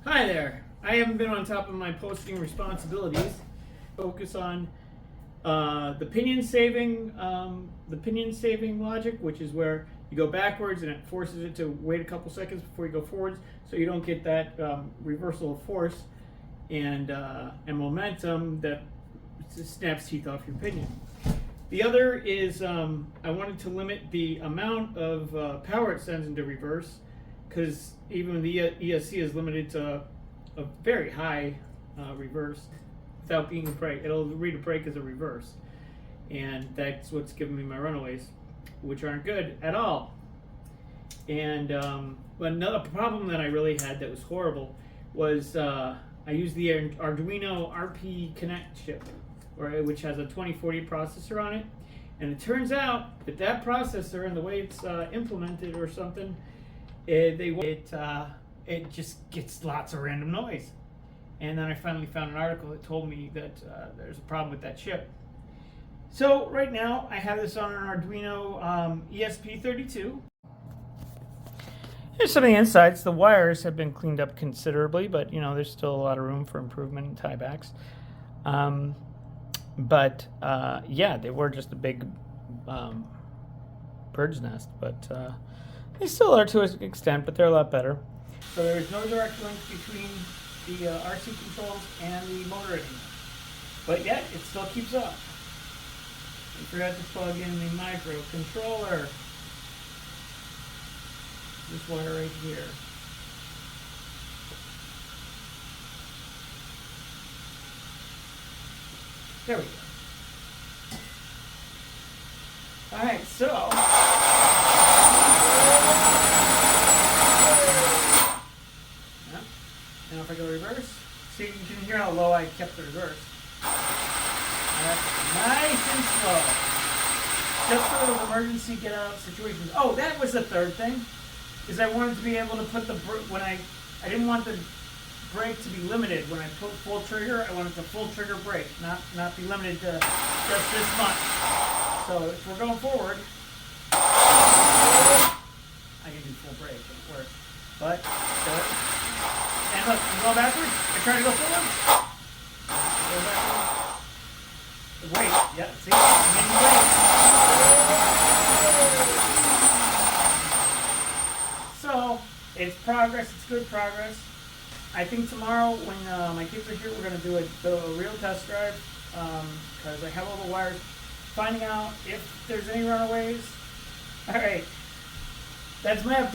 Hi there. I haven't been on top of my posting responsibilities. Focus on the pinion saving logic, which is where you go backwards and it forces it to wait a couple seconds before you go forwards, so you don't get that reversal of force and momentum that snaps teeth off your pinion. The other is I wanted to limit the amount of power it sends into reverse, because even the ESC is limited to a very high reverse without being a brake. It'll read a brake as a reverse, and that's what's giving me my runaways, which aren't good at all. And but another problem that I really had that was horrible was I used the Arduino RP Connect chip, which has a 2040 processor on it, and it turns out that that processor and the way it's implemented or something, it just gets lots of random noise. And then I finally found an article that told me that there's a problem with that chip. So right now I have this on an Arduino ESP32. Here's some of the insides. The wires have been cleaned up considerably, but you know, there's still a lot of room for improvement and tiebacks. Yeah, they were just a big bird's nest, but they still are to an extent, but they're a lot better. So there's no direct link between the RC controls and the motor anymore, but yet it still keeps up. I forgot to plug in the microcontroller. This wire right here. There we go. Alright, so now if I go reverse, see, you can hear how low I kept the reverse. That's nice and slow. Just for those emergency get out situations. Oh, that was the third thing, is I wanted to be able to put the when I didn't want the brake to be limited. When I put full trigger, I wanted the full trigger brake, not be limited to just this much. So if we're going forward, I can do full brake, it works. But and look, I'm going backwards. I try to go forward. Go backwards. Wait, yeah, see, I'm in the way. So it's progress. It's good progress. I think tomorrow, when my kids are here, we're going to do a real test drive, because I have all the wires, finding out if there's any runaways. All right, that's my update.